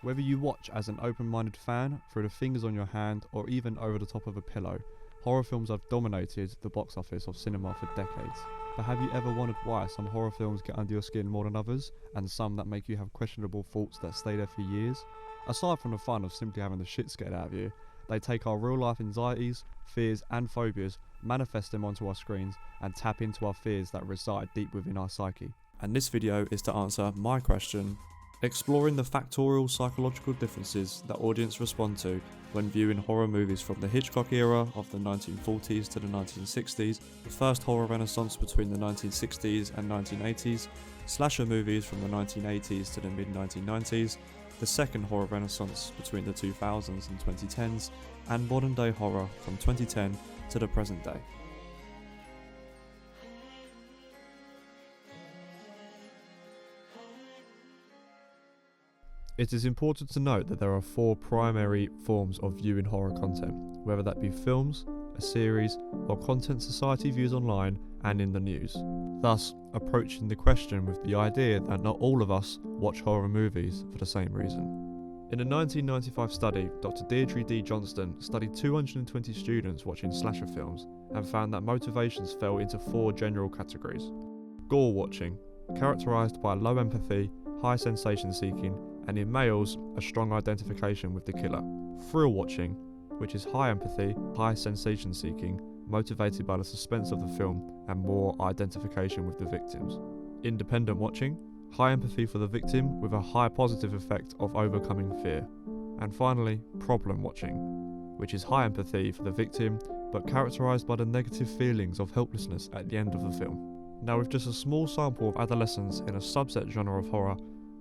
Whether you watch as an open-minded fan, through the fingers on your hand, or even over the top of a pillow, horror films have dominated the box office of cinema for decades. But have you ever wondered why some horror films get under your skin more than others, and some that make you have questionable thoughts that stay there for years? Aside from the fun of simply having the shit scared out of you, they take our real-life anxieties, fears and phobias, manifest them onto our screens, and tap into our fears that reside deep within our psyche. And this video is to answer my question, exploring the factorial psychological differences that audiences respond to when viewing horror movies from the Hitchcock era of the 1940s to the 1960s, the first horror renaissance between the 1960s and 1980s, slasher movies from the 1980s to the mid-1990s, the second horror renaissance between the 2000s and 2010s, and modern day horror from 2010 to the present day. It is important to note that there are four primary forms of viewing horror content, whether that be films, a series, or content society views online and in the news. Thus, approaching the question with the idea that not all of us watch horror movies for the same reason. In a 1995 study, Dr. Deirdre D. Johnston studied 220 students watching slasher films and found that motivations fell into four general categories. Gore watching, characterized by low empathy, high sensation seeking, and in males, a strong identification with the killer. Thrill watching, which is high empathy, high sensation seeking, motivated by the suspense of the film and more identification with the victims. Independent watching, high empathy for the victim with a high positive effect of overcoming fear. And finally, problem watching, which is high empathy for the victim but characterized by the negative feelings of helplessness at the end of the film. Now, with just a small sample of adolescents in a subset genre of horror,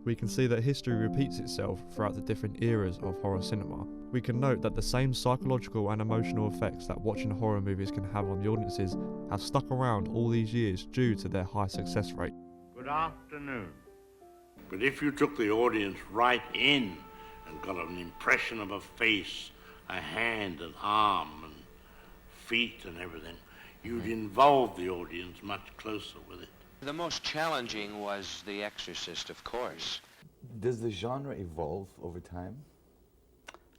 we can see that history repeats itself throughout the different eras of horror cinema. We can note that the same psychological and emotional effects that watching horror movies can have on the audiences have stuck around all these years due to their high success rate. Good afternoon. But if you took the audience right in and got an impression of a face, a hand, an arm, and feet and everything, you'd involve the audience much closer with it. The most challenging was The Exorcist, of course. Does the genre evolve over time?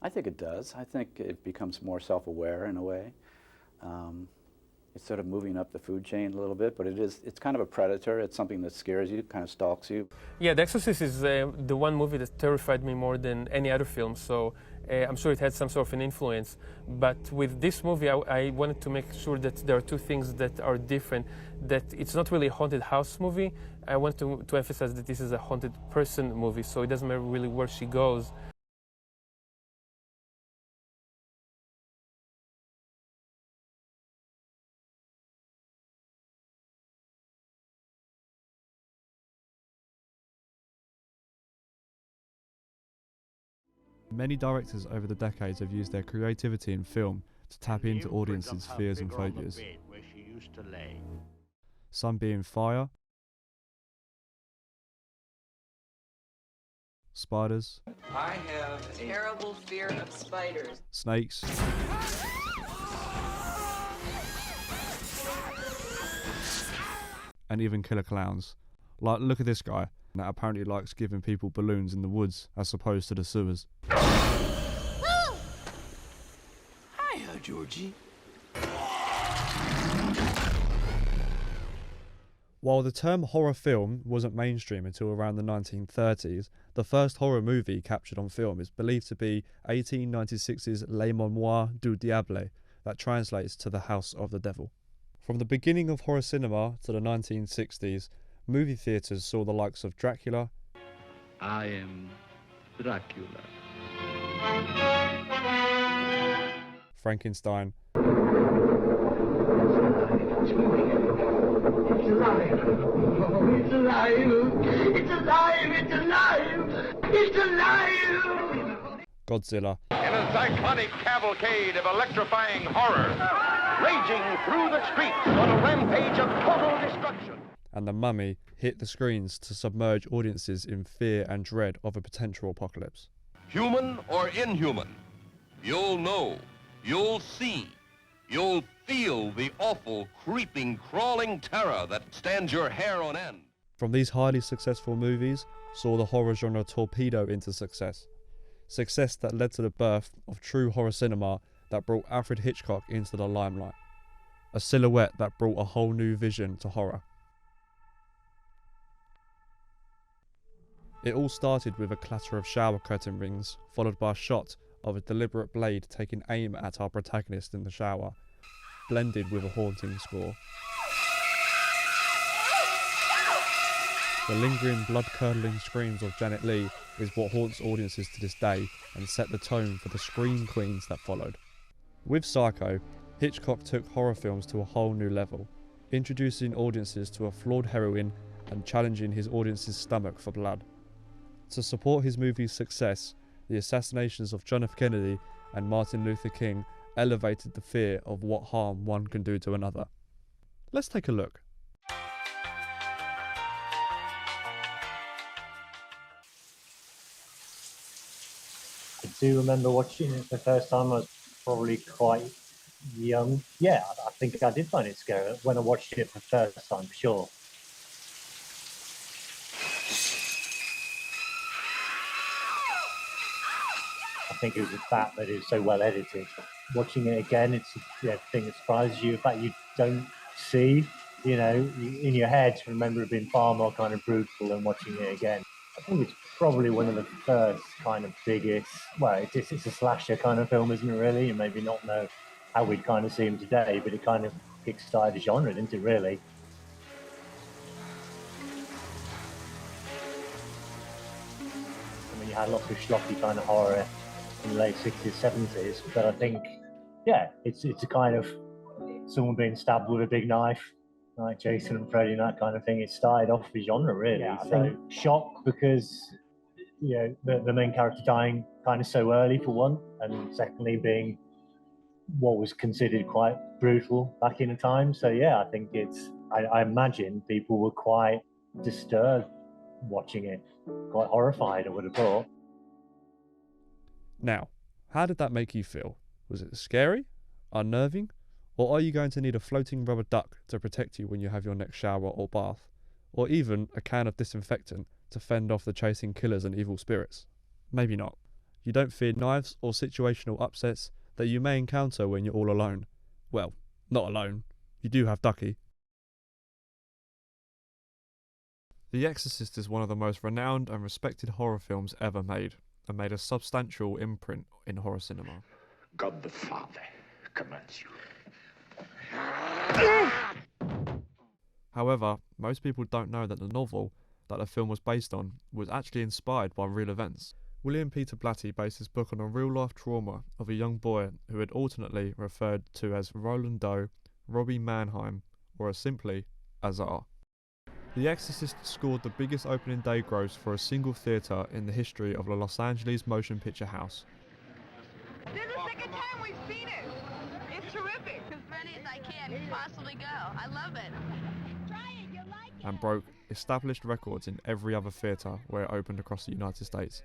I think it does. I think it becomes more self-aware in a way. It's sort of moving up the food chain a little bit, but it's kind of a predator. It's something that scares you, kind of stalks you. Yeah, The Exorcist is the one movie that terrified me more than any other film, so I'm sure it had some sort of an influence. But with this movie, I wanted to make sure that there are two things that are different, that it's not really a haunted house movie. I want to emphasize that this is a haunted person movie, so it doesn't matter really where she goes. Many directors over the decades have used their creativity in film to tap into audiences' fears and phobias. Some being fire, spiders, I have a terrible fear of spiders, snakes, and even killer clowns. Like, look at this guy that apparently likes giving people balloons in the woods as opposed to the sewers. Hiya, Georgie. While the term horror film wasn't mainstream until around the 1930s, the first horror movie captured on film is believed to be 1896's Les Mémoires du Diable, that translates to The House of the Devil. From the beginning of horror cinema to the 1960s, movie theatres saw the likes of Dracula, I am Dracula. Frankenstein, It's alive! It's alive! It's alive! It's alive! It's alive! Godzilla, In a zyklonic cavalcade of electrifying horror, raging through the streets on a rampage of total destruction. and The Mummy hit the screens to submerge audiences in fear and dread of a potential apocalypse. Human or inhuman, you'll know, you'll see, you'll feel the awful, creeping, crawling terror that stands your hair on end. From these highly successful movies, saw the horror genre torpedo into success. success that led to the birth of true horror cinema that brought Alfred Hitchcock into the limelight, a silhouette that brought a whole new vision to horror. It all started with a clatter of shower curtain rings, followed by a shot of a deliberate blade taking aim at our protagonist in the shower, blended with a haunting score. The lingering, blood-curdling screams of Janet Leigh is what haunts audiences to this day and set the tone for the scream queens that followed. With Psycho, Hitchcock took horror films to a whole new level, introducing audiences to a flawed heroine and challenging his audience's stomach for blood. To support his movie's success, the assassinations of John F. Kennedy and Martin Luther King elevated the fear of what harm one can do to another. Let's take a look. I do remember watching it the first time. I was probably quite young. Yeah, I think I did find it scary when I watched it for the first time, for sure. I think it was the fact that it was so well edited. Watching it again, it's the thing that surprises you, the fact you don't see, in your head, remember it being far more kind of brutal than watching it again. I think it's probably one of the first kind of biggest, well, it's a slasher kind of film, isn't it, really? And maybe not know how we'd kind of see him today, but it kind of kick-started the genre, didn't it, really? I mean, you had lots of schlocky kind of horror in the late 60s, 70s, but I think, yeah, it's a kind of someone being stabbed with a big knife, like Jason and Freddy and that kind of thing. It started off the genre, really. Yeah, I think shock because, the main character dying kind of so early, for one, and secondly being what was considered quite brutal back in the time. So, yeah, I think I imagine people were quite disturbed watching it, quite horrified, I would have thought. Now, how did that make you feel? Was it scary? Unnerving? Or are you going to need a floating rubber duck to protect you when you have your next shower or bath? Or even a can of disinfectant to fend off the chasing killers and evil spirits? Maybe not. You don't fear knives or situational upsets that you may encounter when you're all alone. Well, not alone. You do have Ducky. The Exorcist is one of the most renowned and respected horror films ever made, and made a substantial imprint in horror cinema. God the Father commands you. However, most people don't know that the novel that the film was based on was actually inspired by real events. William Peter Blatty based his book on a real-life trauma of a young boy who had alternately referred to as Roland Doe, Robbie Mannheim, or as simply Azar. The Exorcist scored the biggest opening day gross for a single theatre in the history of the Los Angeles motion picture house. This is the second time we've seen it. It's terrific. As many as I can possibly go. I love it. Try it, you'll like it. And broke established records in every other theatre where it opened across the United States.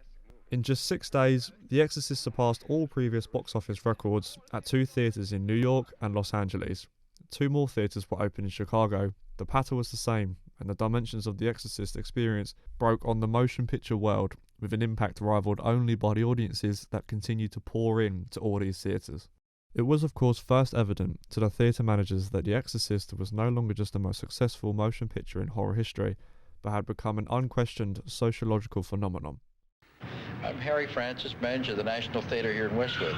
In just 6 days, The Exorcist surpassed all previous box office records at 2 theatres in New York and Los Angeles. 2 more theatres were opened in Chicago. The patter was the same, and the dimensions of the Exorcist experience broke on the motion picture world with an impact rivaled only by the audiences that continued to pour in to all these theatres. It was of course first evident to the theatre managers that The Exorcist was no longer just the most successful motion picture in horror history, but had become an unquestioned sociological phenomenon. I'm Harry Francis, manager of the National Theatre here in Westwood.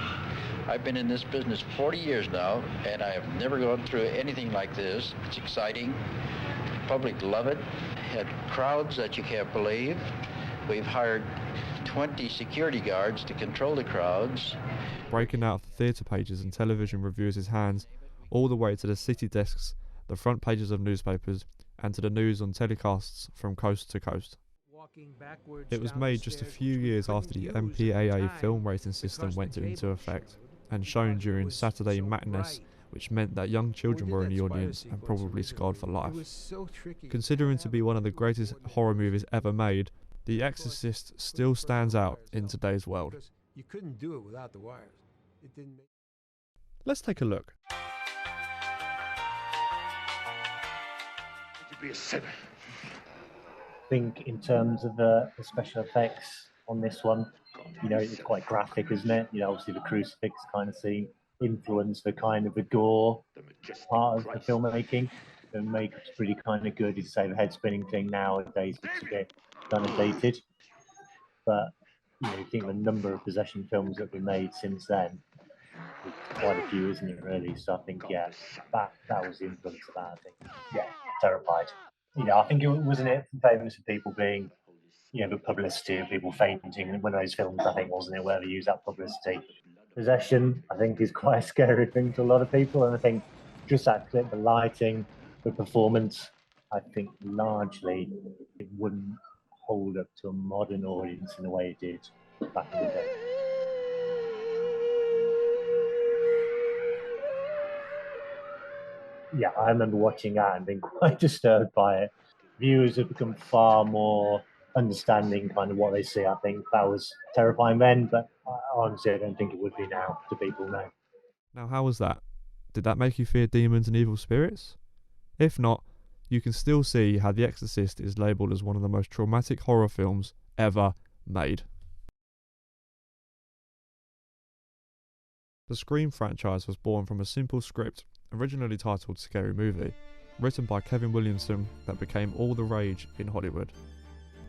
I've been in this business 40 years now, and I have never gone through anything like this. It's exciting. The public love it. Had crowds that you can't believe. We've hired 20 security guards to control the crowds. Breaking out of the theatre pages and television reviewers' hands, all the way to the city desks, the front pages of newspapers, and to the news on telecasts from coast to coast. It was made just a few years after the MPAA film rating system went into effect, and shown during Saturday matinees, which meant that young children were in the audience and probably scarred for life. Considering to be one of the greatest horror movies ever made, The Exorcist still stands out in today's world. You couldn't do it without the wires. It didn't make... Let's take a look. Would you be a sinner? I think in terms of the special effects, on this one. You know, it's quite graphic, isn't it? You know, obviously the crucifix kind of scene influenced the kind of the gore part of the filmmaking. The makeup's pretty kind of good. You'd say the head spinning thing nowadays looks a bit kind of dated, but you know, you think the number of possession films that were made since then, quite a few, isn't it? Really. So I think that was the influence of that. I think Terrified. You know, I think it wasn't it famous for people being, you know, the publicity of people fainting in one of those films. I think wasn't it where they use that publicity. Possession, I think, is quite a scary thing to a lot of people, and I think just that clip, the lighting, the performance, I think largely it wouldn't hold up to a modern audience in the way it did back in the day. Yeah, I remember watching that and being quite disturbed by it. Viewers have become far more understanding kind of what they see. I think that was terrifying then, but honestly, I don't think it would be now to people now. Now, how was that? Did that make you fear demons and evil spirits? If not, you can still see how The Exorcist is labelled as one of the most traumatic horror films ever made. The Scream franchise was born from a simple script, originally titled Scary Movie, written by Kevin Williamson, that became all the rage in Hollywood.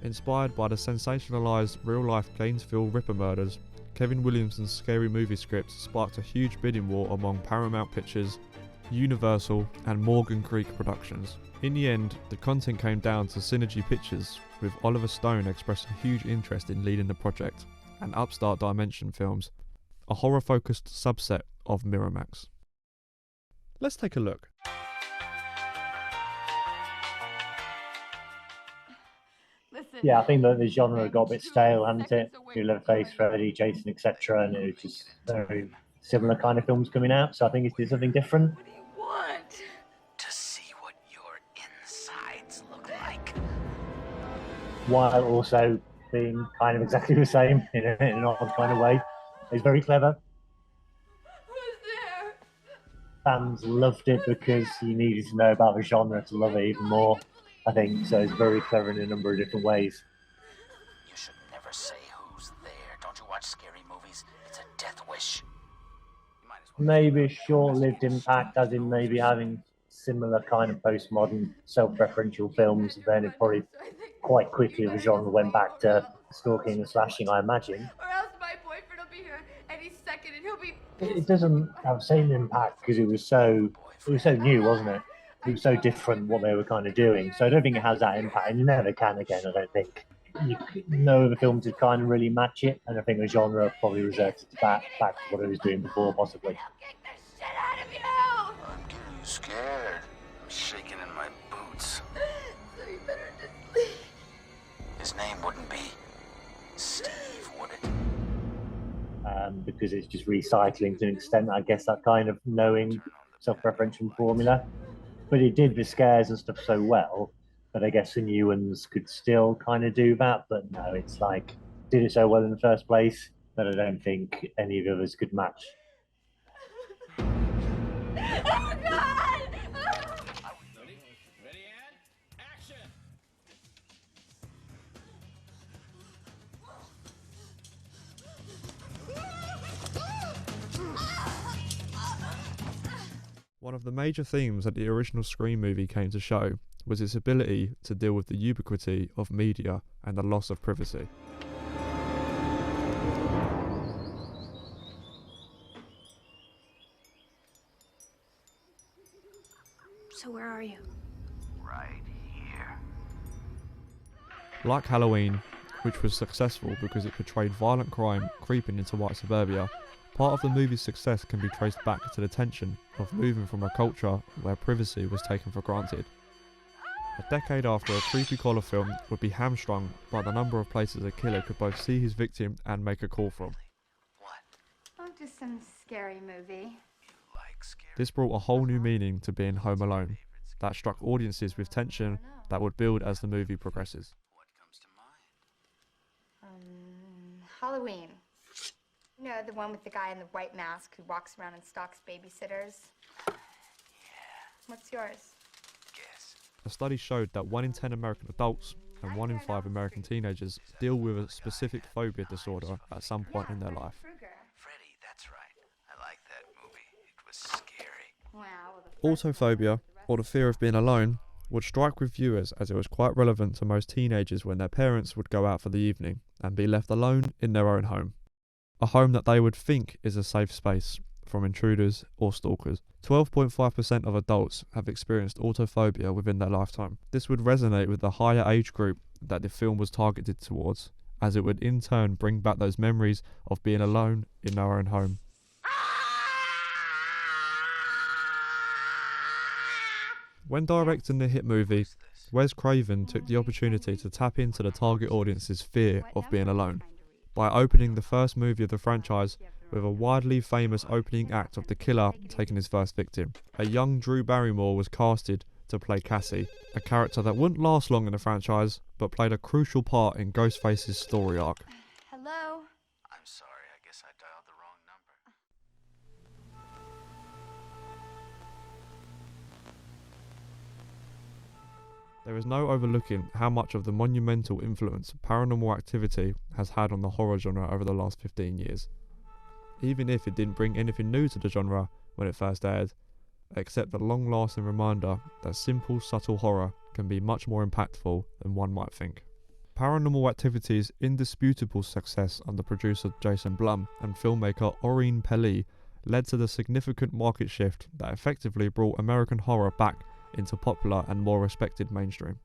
Inspired by the sensationalised real-life Gainesville Ripper murders, Kevin Williamson's Scary Movie script sparked a huge bidding war among Paramount Pictures, Universal and Morgan Creek Productions. In the end, the content came down to Synergy Pictures, with Oliver Stone expressing huge interest in leading the project, and Upstart Dimension Films, a horror-focused subset of Miramax. Let's take a look. Yeah, I think that the genre got a bit stale, hadn't it? Leatherface, Freddy, Jason, etc., and it was just very similar kind of films coming out. So I think it's did something different. What do you want? To see what your insides look like. While also being kind of exactly the same in an odd kind of way. It's very clever. Who's there? Fans loved it because you needed to know about the genre to love it even more, I think. So it's very clever in a number of different ways. You should never say who's there. Don't you watch scary movies? It's a death wish. Maybe a short-lived impact, as in maybe having similar kind of postmodern self-referential films, and then it probably quite quickly the genre went back to stalking and slashing, I imagine. Or else my boyfriend will be here any second and he'll be... It doesn't have the same impact because it was so new, wasn't it? It was so different what they were kind of doing. So I don't think it has that impact, and you never can again, I don't think. No other films would kind of really match it, and I think the genre probably reverted back to what it was doing before, possibly. Kick the shit out of you! I'm getting scared. I'm shaking in my boots. So you better just leave. His name wouldn't be Steve, would it? Because it's just recycling to an extent, I guess, that kind of knowing self-referential formula. But it did the scares and stuff so well that I guess the new ones could still kind of do that. But no, it's like, did it so well in the first place that I don't think any of the others could match. Oh, God! One of the major themes that the original Scream movie came to show was its ability to deal with the ubiquity of media and the loss of privacy. So where are you? Right here. Like Halloween, which was successful because it portrayed violent crime creeping into white suburbia, part of the movie's success can be traced back to the tension of moving from a culture where privacy was taken for granted. A decade after, a creepy collar film would be hamstrung by the number of places a killer could both see his victim and make a call from. Oh, just some scary movie. This brought a whole new meaning to being Home Alone, that struck audiences with tension that would build as the movie progresses. Halloween. You know, the one with the guy in the white mask who walks around and stalks babysitters? Yeah. What's yours? A study showed that 1 in 10 American adults and 1 in 5 American teenagers deal with a specific phobia disorder at some point in their life. Freddy, that's right. I like that movie. It was scary. Autophobia, or the fear of being alone, would strike with viewers as it was quite relevant to most teenagers when their parents would go out for the evening and be left alone in their own home. A home that they would think is a safe space from intruders or stalkers. 12.5% of adults have experienced autophobia within their lifetime. This would resonate with the higher age group that the film was targeted towards, as it would in turn bring back those memories of being alone in their own home. When directing the hit movie, Wes Craven took the opportunity to tap into the target audience's fear of being alone by opening the first movie of the franchise with a widely famous opening act of the killer taking his first victim. A young Drew Barrymore was casted to play Cassie, a character that wouldn't last long in the franchise, but played a crucial part in Ghostface's story arc. Hello? I'm sorry, I guess I dialed the wrong number. There is no overlooking how much of the monumental influence Paranormal Activity has had on the horror genre over the last 15 years. Even if it didn't bring anything new to the genre when it first aired, except the long-lasting reminder that simple, subtle horror can be much more impactful than one might think. Paranormal Activity's indisputable success under producer Jason Blum and filmmaker Oreen Pelly led to the significant market shift that effectively brought American horror back into popular and more respected mainstream.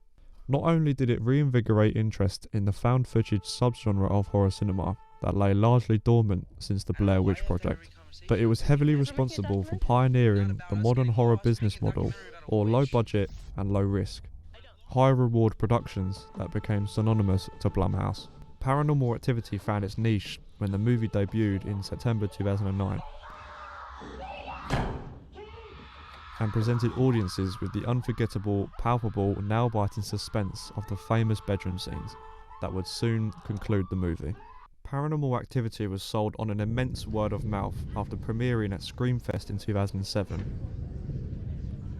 Not only did it reinvigorate interest in the found footage subgenre of horror cinema that lay largely dormant since the Blair Witch Project, but it was heavily responsible for pioneering the modern horror business model, or low budget and low risk, high reward productions that became synonymous to Blumhouse. Paranormal Activity found its niche when the movie debuted in September 2009 and presented audiences with the unforgettable, palpable, nail-biting suspense of the famous bedroom scenes that would soon conclude the movie. Paranormal Activity was sold on an immense word of mouth after premiering at Screamfest in 2007.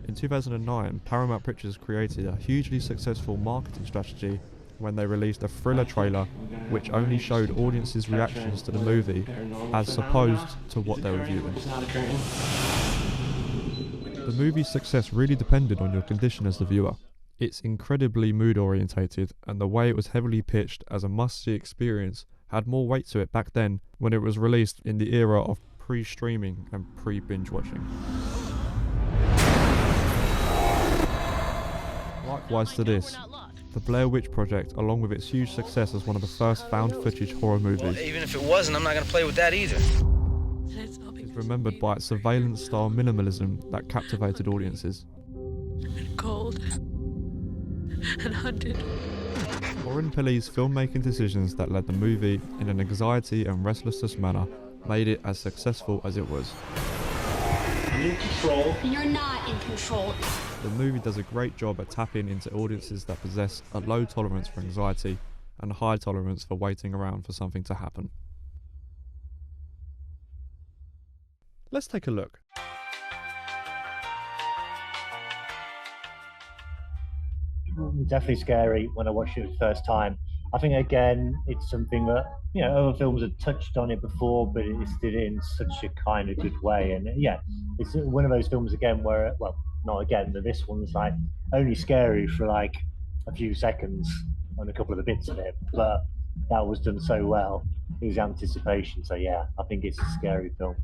In 2009, Paramount Pictures created a hugely successful marketing strategy when they released a thriller trailer which only showed audiences' reactions to the movie as opposed to what they were viewing. The movie's success really depended on your condition as the viewer. It's incredibly mood-orientated, and the way it was heavily pitched as a must-see experience had more weight to it back then when it was released in the era of pre-streaming and pre-binge watching. Likewise to this, the Blair Witch Project, along with its huge success as one of the first found-footage horror movies, well, even if it wasn't, I'm not going to play with that either. is remembered by its surveillance-style minimalism that captivated audiences. Cold and hunted. Oreen Pelly's filmmaking decisions that led the movie in an anxiety and restlessness manner made it as successful as it was. I'm in control. You're not in control. The movie does a great job at tapping into audiences that possess a low tolerance for anxiety and a high tolerance for waiting around for something to happen. Let's take a look. Definitely scary when I watched it the first time. I think again it's something that, you know, other films have touched on it before, but it did it in such a kind of good way. And yeah, it's one of those films again where, well, not again, but this one's like only scary for like a few seconds on a couple of the bits of it, but that was done so well. It was anticipation. So yeah, I think it's a scary film.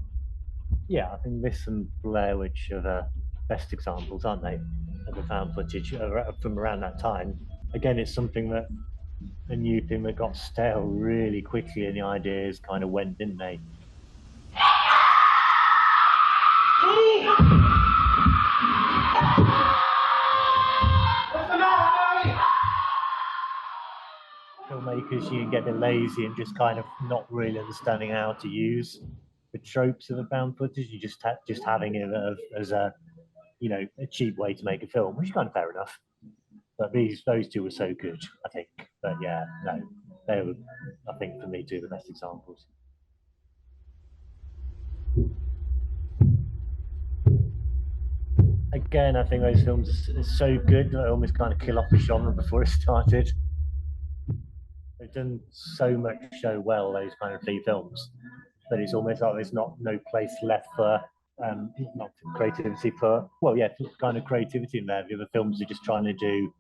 Yeah, I think this and Blair Witch are the best examples, aren't they, of the found footage from around that time. Again, it's something that, a new thing that got stale really quickly, and the ideas kind of went, didn't they? Filmmakers, you can get a bit lazy and just kind of not really understanding how to use the tropes of the found footage. You just having it as a, you know, a cheap way to make a film, which is kind of fair enough. But those two were so good, I think. But yeah, no, they were, I think, for me, two of the best examples. Again, I think those films are so good that they almost kind of kill off the genre before it started. They've done so much so well, those kind of three films, that it's almost like there's no place left for not for creativity, for kind of creativity in there. The other films are just trying to do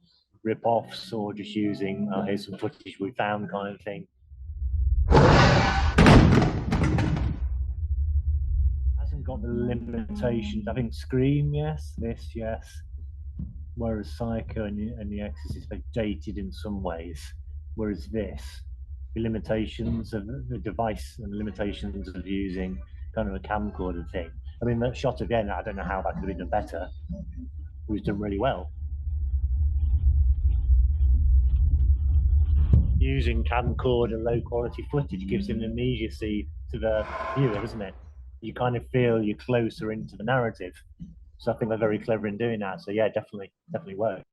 rip-offs or just using here's some footage we found kind of thing. Hasn't got the limitations. I think Scream, yes, this, yes. Whereas Psycho and The Exorcist, they're dated in some ways. Whereas this, the limitations of the device and the limitations of using kind of a camcorder thing. I mean, that shot again, I don't know how that could have been done better. It was done really well. Using camcorder low quality footage gives an immediacy to the viewer, doesn't it? You kind of feel you're closer into the narrative. So I think they're very clever in doing that. So yeah, definitely worked.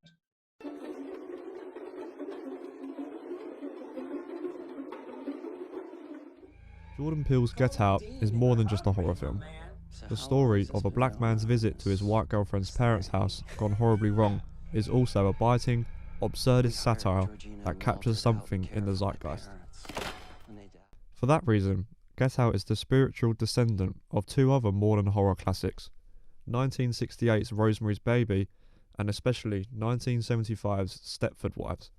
Jordan Peele's Get Out is more than just a horror film. The story of a black man's visit to his white girlfriend's parents' house gone horribly wrong is also a biting, absurdist satire that captures something in the zeitgeist. For that reason, Get Out is the spiritual descendant of two other modern horror classics, 1968's Rosemary's Baby and especially 1975's Stepford Wives,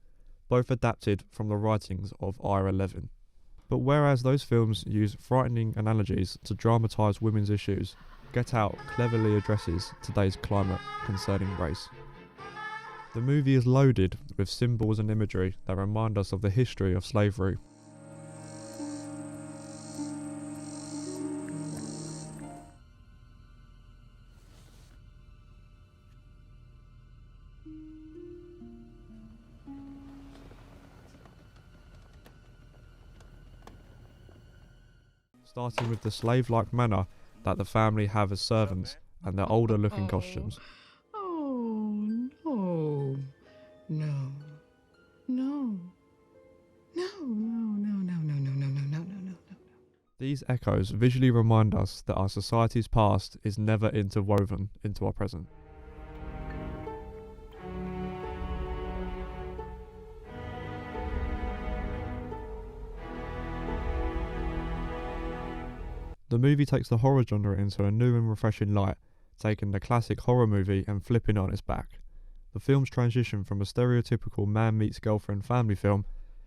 both adapted from the writings of Ira Levin. But whereas those films use frightening analogies to dramatise women's issues, Get Out cleverly addresses today's climate concerning race. The movie is loaded with symbols and imagery that remind us of the history of slavery. Starting with the slave-like manner that the family have as servants and their older-looking costumes. Oh, no. No. No. No, no, no, no, no, no, no, no, no, no, no. These echoes visually remind us that our society's past is never interwoven into our present. The movie takes the horror genre into a new and refreshing light, taking the classic horror movie and flipping it on its back. The film's transition from a stereotypical man meets girlfriend family film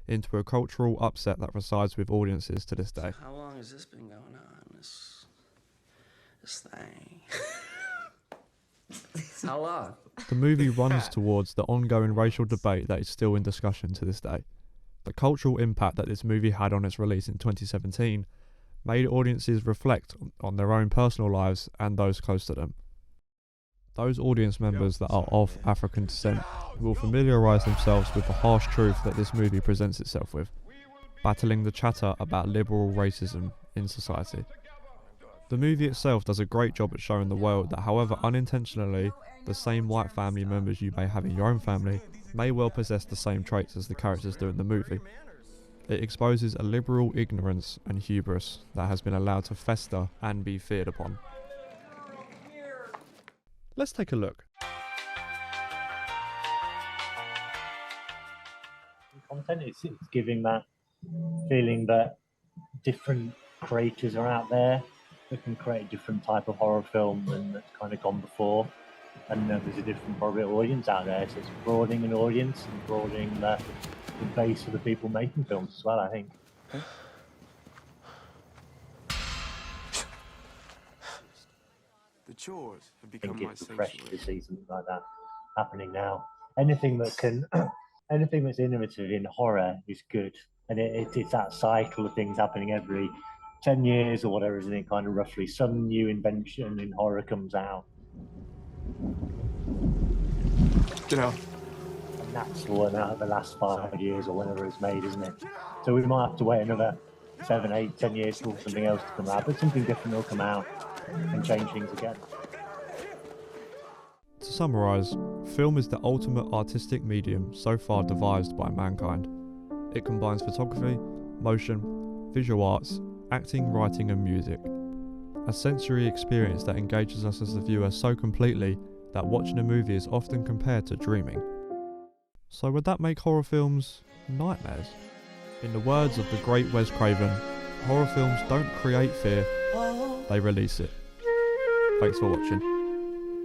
into a cultural upset that resides with audiences to this day. How long has this been going on, this thing? How long? The movie runs towards the ongoing racial debate that is still in discussion to this day. The cultural impact that this movie had on its release in 2017 made audiences reflect on their own personal lives and those close to them. Those audience members that are of African descent will familiarise themselves with the harsh truth that this movie presents itself with, battling the chatter about liberal racism in society. The movie itself does a great job at showing the world that, however unintentionally, the same white family members you may have in your own family may well possess the same traits as the characters do in the movie. It exposes a liberal ignorance and hubris that has been allowed to fester and be feared upon. Let's take a look. Content, it's giving that feeling that different creators are out there that can create a different type of horror film than that's kind of gone before. And there's a different probably audience out there, so it's broadening an audience and broadening the base of the people making films as well, I think. The chores have become my it's fresh sanctuary. to see something like that happening now. Anything that can, anything that's innovative in horror is good, and it's that cycle of things happening every 10 years or whatever, isn't it? Kind of roughly, some new invention in horror comes out. Get out. And that's the one out of the last 5 years or whenever it's made, isn't it? So we might have to wait another 7, 8, 10 years for something else to come out, but something different will come out and change things again. To summarise, film is the ultimate artistic medium so far devised by mankind. It combines photography, motion, visual arts, acting, writing and music. A sensory experience that engages us as the viewer so completely that watching a movie is often compared to dreaming. So would that make horror films nightmares? In the words of the great Wes Craven, horror films don't create fear, they release it. Thanks for watching.